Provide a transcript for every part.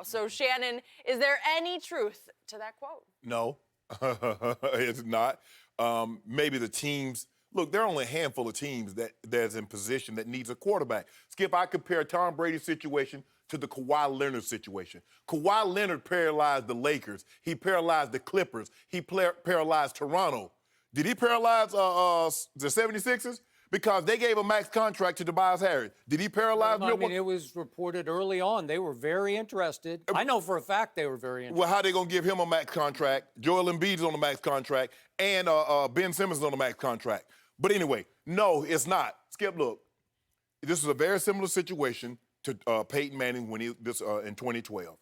So, Shannon, is there any truth to that quote? No, it's not. Maybe the teams. Look, there are only a handful of teams that's in position that needs a quarterback. Skip, I compare Tom Brady's situation to the Kawhi Leonard situation. Kawhi Leonard paralyzed the Lakers. He paralyzed the Clippers. He paralyzed Toronto. Did he paralyze the 76ers? Because they gave a max contract to Tobias Harris. Did he paralyze Milwaukee? I mean, it was reported early on. They were very interested. I know for a fact they were very interested. Well, how they going to give him a max contract? Joel Embiid's on a max contract, and Ben Simmons is on a max contract. But anyway, no, it's not. Skip, look, this is a very similar situation to Peyton Manning when in 2012.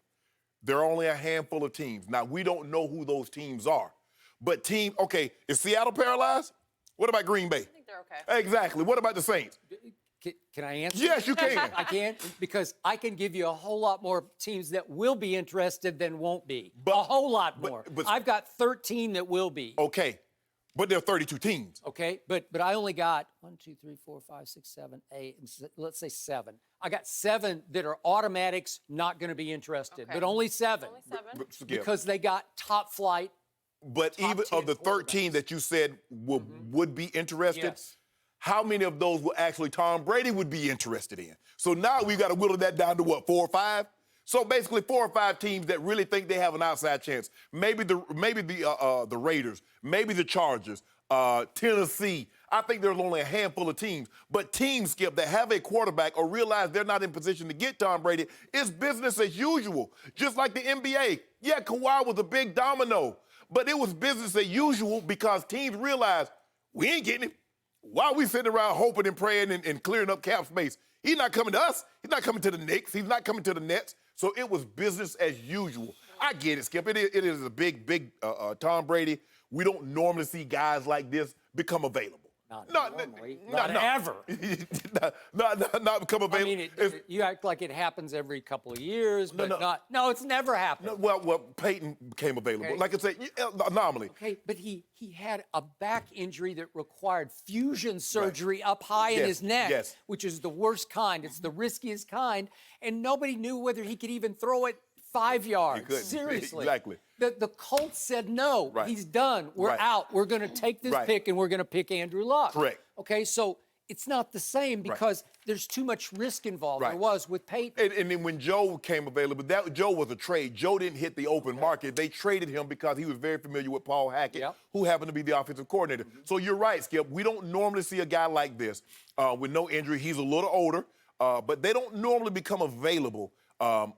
There are only a handful of teams. Now, we don't know who those teams are. But okay, is Seattle paralyzed? What about Green Bay? I think they're okay. Exactly. What about the Saints? Can I answer? Yes, you can. I can, because I can give you a whole lot more teams that will be interested than won't be. A whole lot more. But I've got 13 that will be. Okay, but there are 32 teams. Okay, but I only got 1, 2, 3, 4, 5, 6, 7, 8, and let's say 7. I got 7 that are automatics, not going to be interested, but only 7. Only 7? Because they got top flight. But even of the 13 that you said would be interested, Yes. how many of those will actually Tom Brady would be interested in? So now we've got to whittle that down to what, 4 or 5? So basically 4 or 5 teams that really think they have an outside chance. Maybe the Raiders, maybe the Chargers, Tennessee. I think there's only a handful of teams. But teams, Skip, that have a quarterback or realize they're not in position to get Tom Brady, it's business as usual. Just like the NBA. Yeah, Kawhi was a big domino. But it was business as usual because teams realized we ain't getting him. Why are we sitting around hoping and praying and clearing up cap space? He's not coming to us. He's not coming to the Knicks. He's not coming to the Nets. So it was business as usual. I get it, Skip. It is a big Tom Brady. We don't normally see guys like this become available. Not ever. not become available. I mean, you act like it happens every couple of years, but no, it's never happened. Well, Peyton became available. Okay. Like I said, anomaly. Okay, but he had a back injury that required fusion surgery up high in his neck, which is the worst kind. It's the riskiest kind, and nobody knew whether he could even throw it 5 yards. Seriously. Exactly. The Colts said no. He's done. We're out. We're going to take this pick, and we're going to pick Andrew Luck. Correct. Okay, so it's not the same because there's too much risk involved. There was with Peyton. And then when Joe came available, Joe was a trade. Joe didn't hit the open market. They traded him because he was very familiar with Paul Hackett, who happened to be the offensive coordinator. So you're right, Skip. We don't normally see a guy like this with no injury. He's a little older, but they don't normally become available on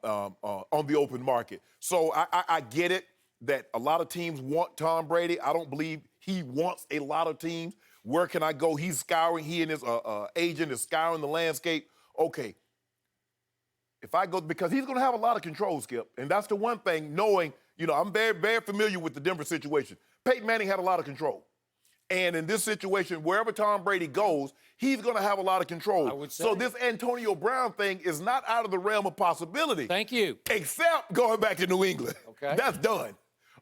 the open market. So I get it that a lot of teams want Tom Brady. I don't believe he wants a lot of teams. Where can I go? He's scouring. He and his agent is scouring the landscape. Okay. If I go, because he's going to have a lot of control, Skip. And that's the one thing, knowing, I'm very, very familiar with the Denver situation. Peyton Manning had a lot of control. And in this situation, wherever Tom Brady goes, he's going to have a lot of control. I would say. So this Antonio Brown thing is not out of the realm of possibility. Thank you. Except going back to New England. Okay. That's done.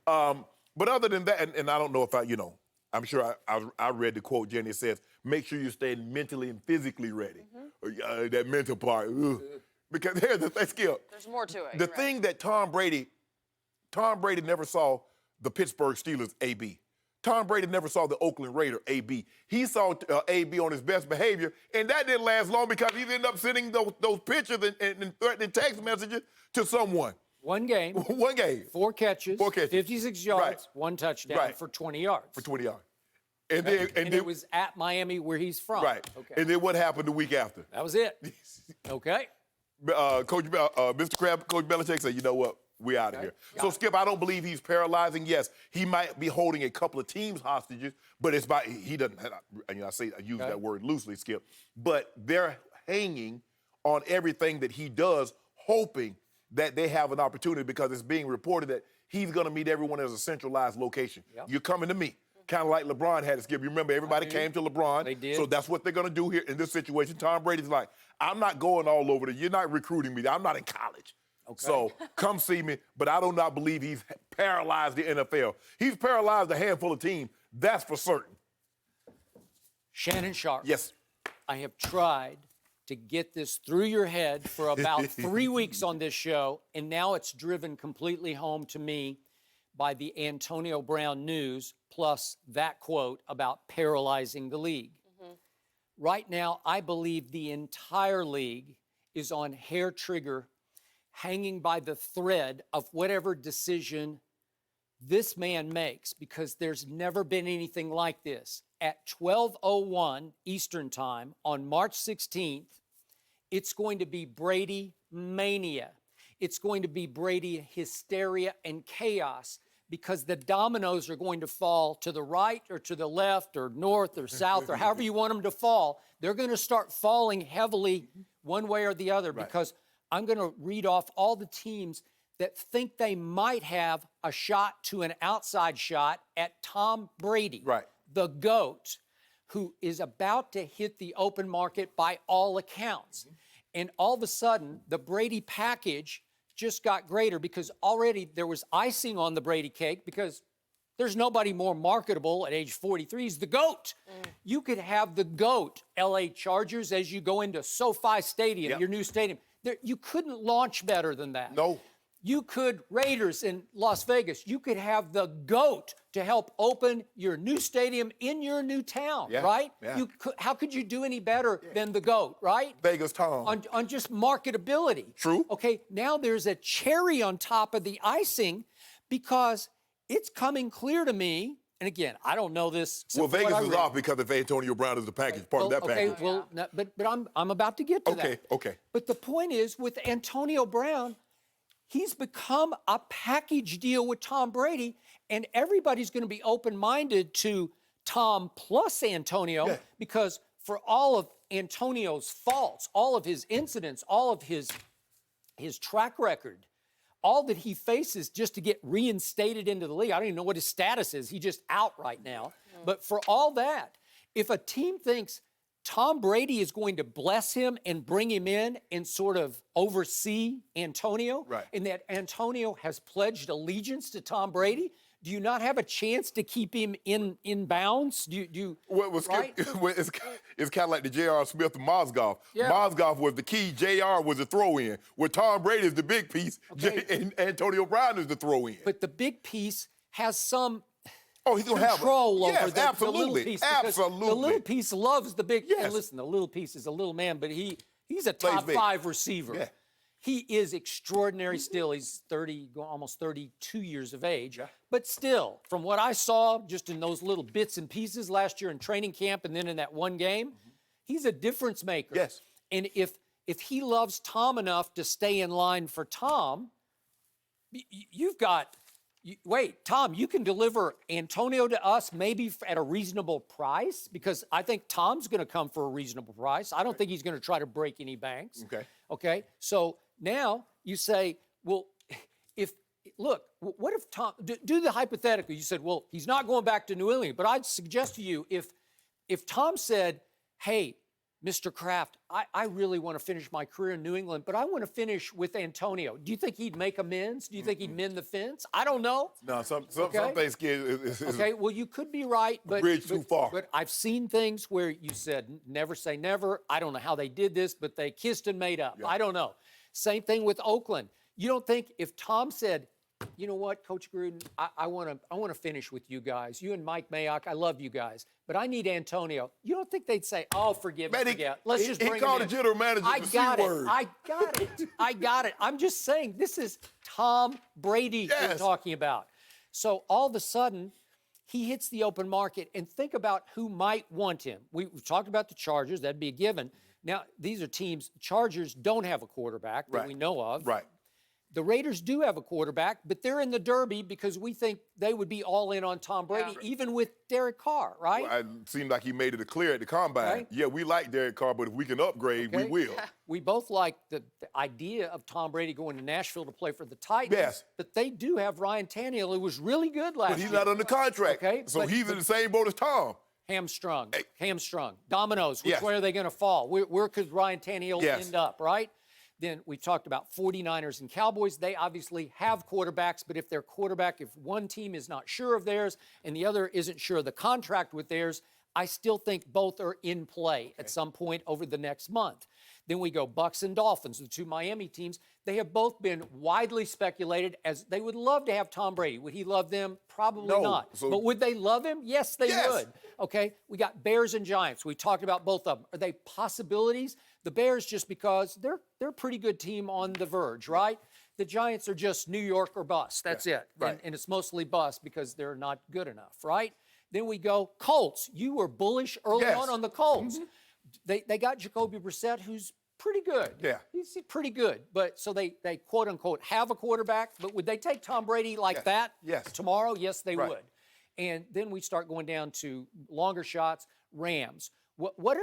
But other than that, and I don't know if I'm sure I read the quote, Jenny, it says, make sure you stay mentally and physically ready. That mental part. Because here's the thing, Skip. There's more to it. The thing that Tom Brady never saw the Pittsburgh Steelers AB. Tom Brady never saw the Oakland Raider AB. He saw AB on his best behavior, and that didn't last long because he ended up sending those pictures and threatening text messages to someone. One game. 4 catches. 56 yards, 1 touchdown for 20 yards. For 20 yards. And it was at Miami where he's from. Right. Okay. And then what happened the week after? That was it. Okay. Mr. Crab, Coach Belichick said, you know what? We out of here. So, Skip, I don't believe he's paralyzing. Yes, he might be holding a couple of teams hostages, but it's by he doesn't. I use that word loosely, Skip. But they're hanging on everything that he does, hoping that they have an opportunity because it's being reported that he's going to meet everyone as a centralized location. You're coming to me. Kind of like LeBron had to, Skip. You remember everybody came to LeBron. They did. So that's what they're going to do here in this situation. Tom Brady's like, I'm not going all over there. You're not recruiting me. I'm not in college. Okay. So come see me, but I do not believe he's paralyzed the NFL. He's paralyzed a handful of teams. That's for certain. Shannon Sharpe. Yes. I have tried to get this through your head for about 3 weeks on this show, and now it's driven completely home to me by the Antonio Brown news, plus that quote about paralyzing the league. Right now, I believe the entire league is on hair trigger, hanging by the thread of whatever decision this man makes, because there's never been anything like this. At 12:01 Eastern Time on March 16th, it's going to be Brady mania. It's going to be Brady hysteria and chaos, because the dominoes are going to fall to the right or to the left or north or south or however you want them to fall. They're going to start falling heavily one way or the other, because I'm going to read off all the teams that think they might have a shot to an outside shot at Tom Brady, the GOAT, who is about to hit the open market by all accounts. And all of a sudden, the Brady package just got greater, because already there was icing on the Brady cake, because there's nobody more marketable at age 43. He's the GOAT. You could have the GOAT, LA Chargers, as you go into SoFi Stadium, your new stadium. You couldn't launch better than that. No. You could, Raiders in Las Vegas, you could have the GOAT to help open your new stadium in your new town, right? How could you do any better than the GOAT, right? Vegas Tom. On just marketability. True. Okay, now there's a cherry on top of the icing, because it's coming clear to me, and again, I don't know this. Well, Vegas is off because of Antonio Brown is the package, part of that package. Okay, well, but I'm about to get to that. Okay. But the point is, with Antonio Brown, he's become a package deal with Tom Brady, and everybody's going to be open-minded to Tom plus Antonio, because for all of Antonio's faults, all of his incidents, all of his track record, all that he faces just to get reinstated into the league, I don't even know what his status is. He's just out right now. But for all that, if a team thinks Tom Brady is going to bless him and bring him in and sort of oversee Antonio, and that Antonio has pledged allegiance to Tom Brady, do you not have a chance to keep him in bounds? Do you it's kind of like the J.R. Smith and Mozgov. Mozgov was the key, J.R. was the throw-in. Where Tom Brady is the big piece, and Antonio Brown is the throw-in. But the big piece has some he's gonna control have over the little piece. Absolutely. The little piece loves the big. And listen, the little piece is a little man, but he's a top 5 receiver. He is extraordinary still. He's almost 32 years of age. But still, from what I saw just in those little bits and pieces last year in training camp and then in that one game, he's a difference maker. And if he loves Tom enough to stay in line for Tom, wait, Tom, you can deliver Antonio to us maybe at a reasonable price, because I think Tom's going to come for a reasonable price. I don't think he's going to try to break any banks. Okay. So now you say, well, what if Tom, do the hypothetical. You said, well, he's not going back to New England, but I'd suggest to you, if Tom said, hey, Mr. Kraft, I really want to finish my career in New England, but I want to finish with Antonio. Do you think he'd make amends? Do you think he'd mend the fence? I don't know. No, some things is okay, well, you could be right, but bridge too far. But I've seen things where you said, never say never. I don't know how they did this, but they kissed and made up. I don't know. Same thing with Oakland. You don't think if Tom said, you know what, Coach Gruden, I want to finish with you guys. You and Mike Mayock, I love you guys, but I need Antonio. You don't think they'd say, oh, forget it. Let's just bring him in. He called the general manager the C-word. I got it. I'm just saying, this is Tom Brady we're talking about. So all of a sudden, he hits the open market, and think about who might want him. We've talked about the Chargers. That'd be a given. Now, these are teams. Chargers don't have a quarterback that we know of. The Raiders do have a quarterback, but they're in the Derby because we think they would be all in on Tom Brady, even with Derek Carr, right? Well, it seemed like he made it clear at the Combine. Yeah, we like Derek Carr, but if we can upgrade, we will. We both like the idea of Tom Brady going to Nashville to play for the Titans, but they do have Ryan Tannehill, who was really good last year. But he's not under contract, so he's in the same boat as Tom. Hamstrung. Dominoes. Which way are they going to fall? Where could Ryan Tannehill end up, right? Then we talked about 49ers and Cowboys. They obviously have quarterbacks, but if if one team is not sure of theirs and the other isn't sure of the contract with theirs, I still think both are in play at some point over the next month. Then we go Bucks and Dolphins, the two Miami teams. They have both been widely speculated as they would love to have Tom Brady. Would he love them? Probably No. not. But would they love him? Yes, they would. Okay, we got Bears and Giants. We talked about both of them. Are they possibilities? The Bears just because they're a pretty good team on the verge, right? The Giants are just New York or bust. That's it. Right. And it's mostly bust because they're not good enough, right? Then we go Colts. You were bullish early on the Colts. They got Jacoby Brissett, who's pretty good. Yeah. He's pretty good. But so they quote unquote have a quarterback, but would they take Tom Brady like that tomorrow? Yes, they would. And then we start going down to longer shots, Rams. What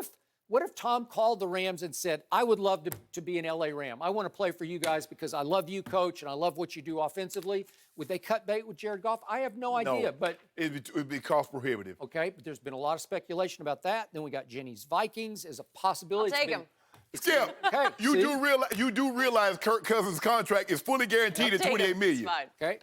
if Tom called the Rams and said, I would love to be an LA Ram. I want to play for you guys because I love you, coach, and I love what you do offensively. Would they cut bait with Jared Goff? I have no idea. But it'd be cost prohibitive. Okay, but there's been a lot of speculation about that. Then we got Jenny's Vikings as a possibility. I'll take him. Skip, okay, you do realize Kirk Cousins' contract is fully guaranteed at $28 million. Okay,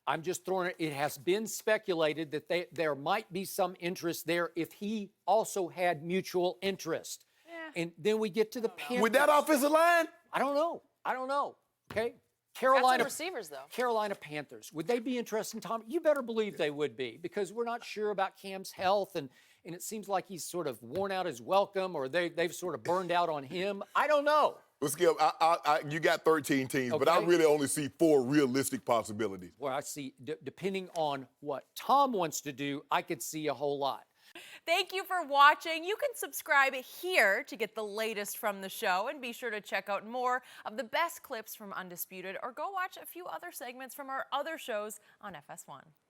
I'm just throwing it. It has been speculated that there might be some interest there if he also had mutual interest. Yeah. And then we get to the Panthers. With that offensive line? I don't know. Okay. Got some receivers, though. Carolina Panthers. Would they be interested in Tom? You better believe they would be because we're not sure about Cam's health and it seems like he's sort of worn out his welcome or they've sort of burned out on him. I don't know. Well, Skip, you got 13 teams, but I really only see 4 realistic possibilities. Well, I see, depending on what Tom wants to do, I could see a whole lot. Thank you for watching. You can subscribe here to get the latest from the show and be sure to check out more of the best clips from Undisputed or go watch a few other segments from our other shows on FS1.